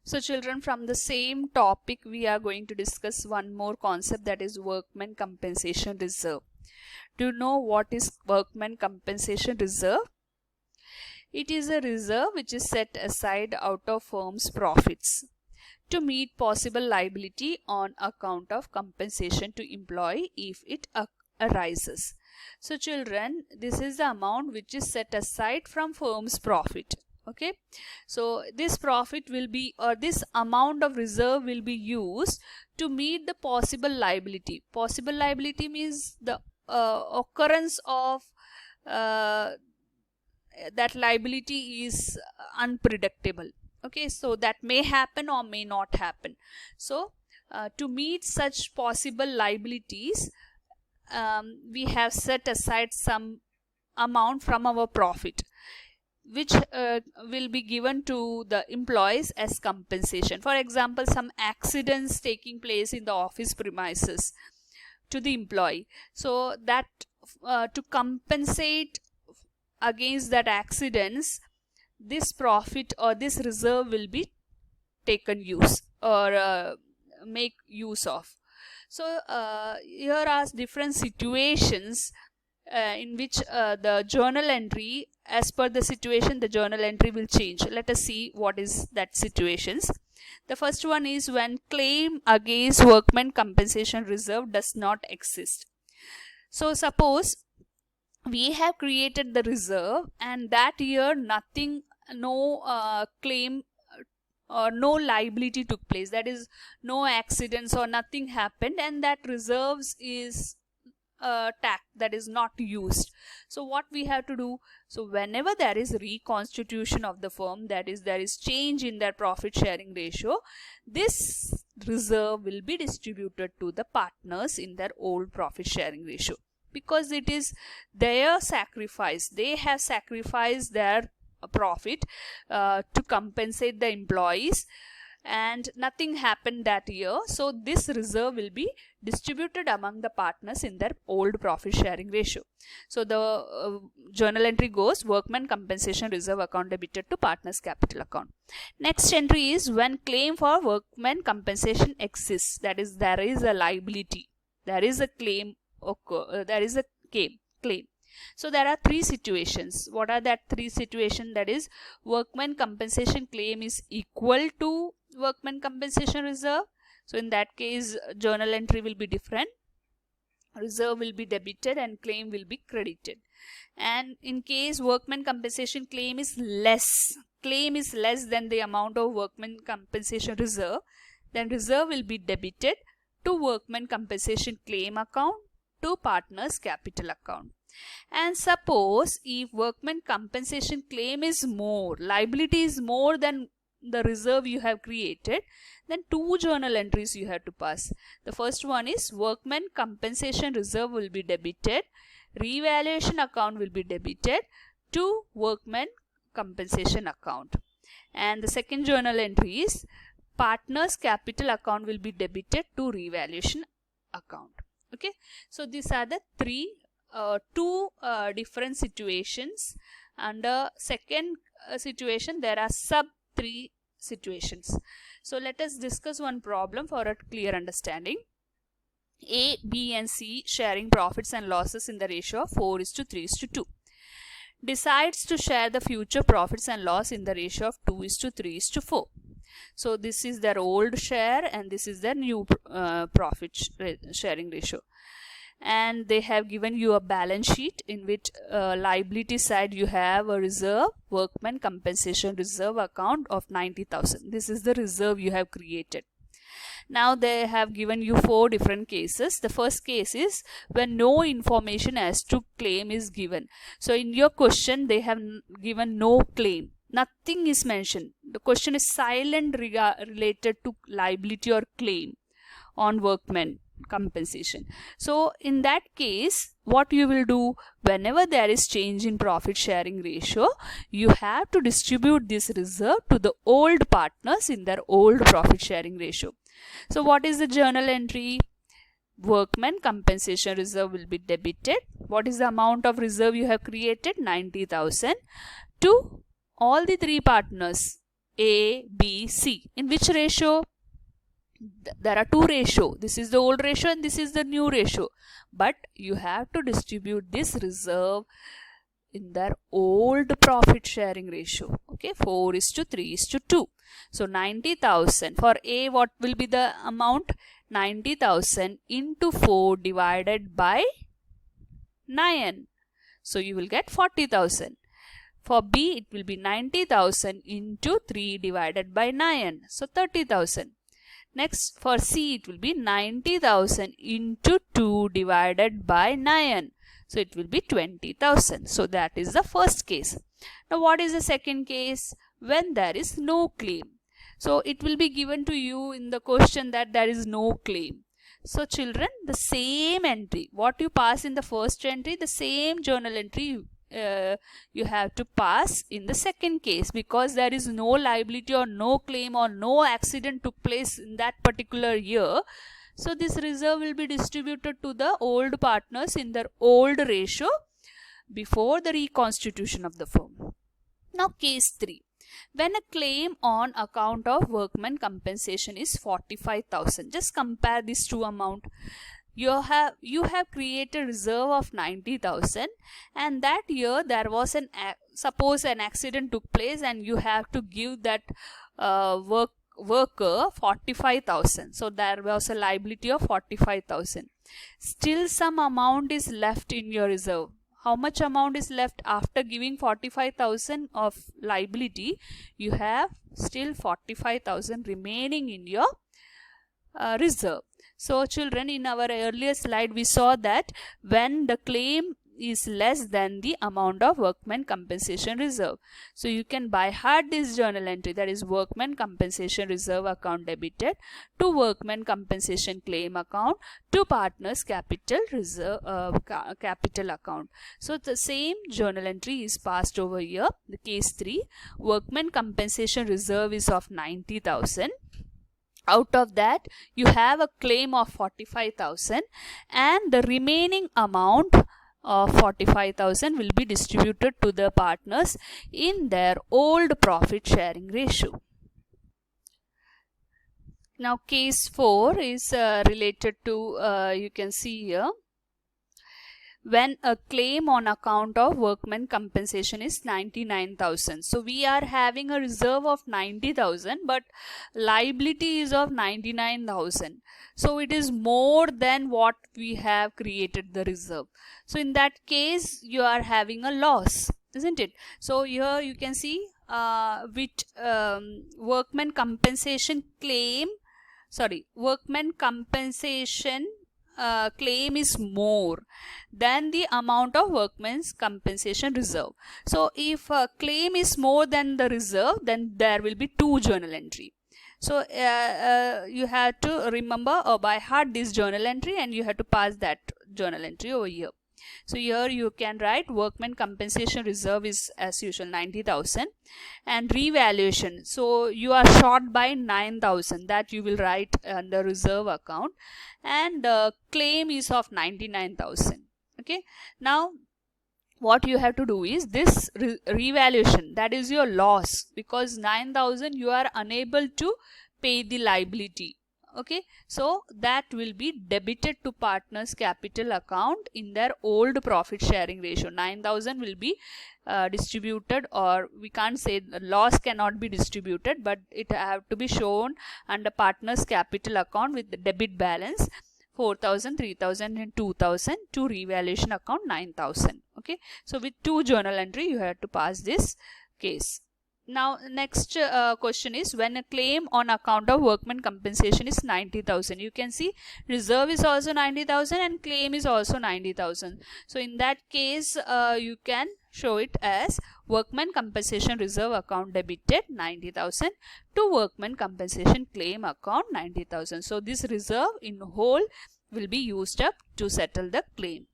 So children, from the same topic we are going to discuss one more concept, that is workmen compensation reserve. Do you know what is workmen compensation reserve? It is a reserve which is set aside out of firm's profits to meet possible liability on account of compensation to employee if it arises. So children, this is the amount which is set aside from firm's profit. Okay, so this profit will be, or this amount of reserve will be used to meet the possible liability. Possible liability means the occurrence of that liability is unpredictable. Okay, so that may happen or may not happen. So to meet such possible liabilities, we have set aside some amount from our profit, which will be given to the employees as compensation. For example, some accidents taking place in the office premises to the employee, so that to compensate against that accidents, this profit or this reserve will be taken use or make use of. So here are different situations in which the journal entry, as per the situation, the journal entry will change. Let us see what is that situations. The first one is when claim against workmen compensation reserve does not exist. So suppose we have created the reserve and that year nothing, no claim or no liability took place, that is no accidents or nothing happened, and that reserves is tax, that is not used. So what we have to do? So whenever there is reconstitution of the firm, that is there is change in their profit sharing ratio, this reserve will be distributed to the partners in their old profit sharing ratio, because it is their sacrifice. They have sacrificed their profit to compensate the employees, and nothing happened that year. So this reserve will be distributed among the partners in their old profit sharing ratio. So the journal entry goes workmen compensation reserve account debited to partners capital account. Next entry is when claim for workmen compensation exists, that is there is a liability, there is a claim, there is a claim. So there are three situations. What are that three situations? That is workmen compensation claim is equal to workmen compensation reserve. So in that case, journal entry will be different. Reserve will be debited and claim will be credited. And in case workmen compensation claim is less than the amount of workmen compensation reserve, then reserve will be debited to workmen compensation claim account to partners capital account. And suppose if workmen compensation claim is more, liability is more than the reserve you have created, then two journal entries you have to pass. The first one is workmen compensation reserve will be debited, revaluation account will be debited to workmen compensation account. And the second journal entry is partners capital account will be debited to revaluation account. Okay, so these are the two different situations. Under second situation, there are sub three situations. So let us discuss one problem for a clear understanding. A, B and C sharing profits and losses in the ratio of 4:3:2 decides to share the future profits and loss in the ratio of 2:3:4. So this is their old share and this is their new profit sharing ratio. And they have given you a balance sheet in which liability side you have a reserve, workmen compensation reserve account of 90,000. This is the reserve you have created. Now they have given you four different cases. The first case is when no information as to claim is given. So in your question they have given no claim, nothing is mentioned. The question is silent related to liability or claim on workmen compensation. So in that case, what you will do, whenever there is change in profit sharing ratio, you have to distribute this reserve to the old partners in their old profit sharing ratio. So what is the journal entry? Workmen compensation reserve will be debited. What is the amount of reserve you have created? 90,000 to all the three partners A, B, C. In which ratio? There are two ratios. This is the old ratio and this is the new ratio. But you have to distribute this reserve in their old profit sharing ratio. Okay, 4:3:2. So 90,000. For A, what will be the amount? 90,000 into 4 divided by 9. So you will get 40,000. For B, it will be 90,000 into 3 divided by 9. So 30,000. Next, for C, it will be 90,000 into 2 divided by 9. So it will be 20,000. So that is the first case. Now what is the second case? When there is no claim. So it will be given to you in the question that there is no claim. So children, the same entry, what you pass in the first entry, the same journal entry you have to pass in the second case, because there is no liability or no claim or no accident took place in that particular year. So this reserve will be distributed to the old partners in their old ratio before the reconstitution of the firm. Now case 3. When a claim on account of workman compensation is 45,000. Just compare these two amounts. You have created a reserve of 90,000, and that year there was suppose an accident took place and you have to give that worker 45,000. So there was a liability of 45,000. Still some amount is left in your reserve. How much amount is left after giving 45,000 of liability? You have still 45,000 remaining in your reserve. So children, in our earlier slide we saw that when the claim is less than the amount of workman compensation reserve. So you can by heart this journal entry, that is workman compensation reserve account debited to workman compensation claim account to partners capital reserve capital account. So the same journal entry is passed over here. The case 3, workman compensation reserve is of 90,000. Out of that you have a claim of 45,000, and the remaining amount of 45,000 will be distributed to the partners in their old profit sharing ratio. Now case 4 is related to you can see here, when a claim on account of workman compensation is 99,000. So we are having a reserve of 90,000 but liability is of 99,000. So it is more than what we have created the reserve. So in that case you are having a loss, isn't it? So here you can see which workman compensation claim, workman compensation claim is more than the amount of workman's compensation reserve. So if a claim is more than the reserve, then there will be two journal entry. So you have to remember by heart this journal entry, and you have to pass that journal entry over here. So here you can write workman compensation reserve is as usual 90,000, and revaluation. So you are short by 9,000, that you will write on the reserve account, and claim is of 99,000. Okay. Now what you have to do is this revaluation, that is your loss, because 9,000 you are unable to pay the liability. Okay, so that will be debited to partners capital account in their old profit sharing ratio. 9,000 will be distributed, or we can't say the loss cannot be distributed, but it have to be shown under partners capital account with the debit balance 4,000, 3,000 and 2,000 to revaluation account 9,000. Okay, so with two journal entry you have to pass this case. Now next question is, when a claim on account of workman compensation is 90,000. You can see reserve is also 90,000 and claim is also 90,000. So in that case you can show it as workman compensation reserve account debited 90,000 to workman compensation claim account 90,000. So this reserve in whole will be used up to settle the claim.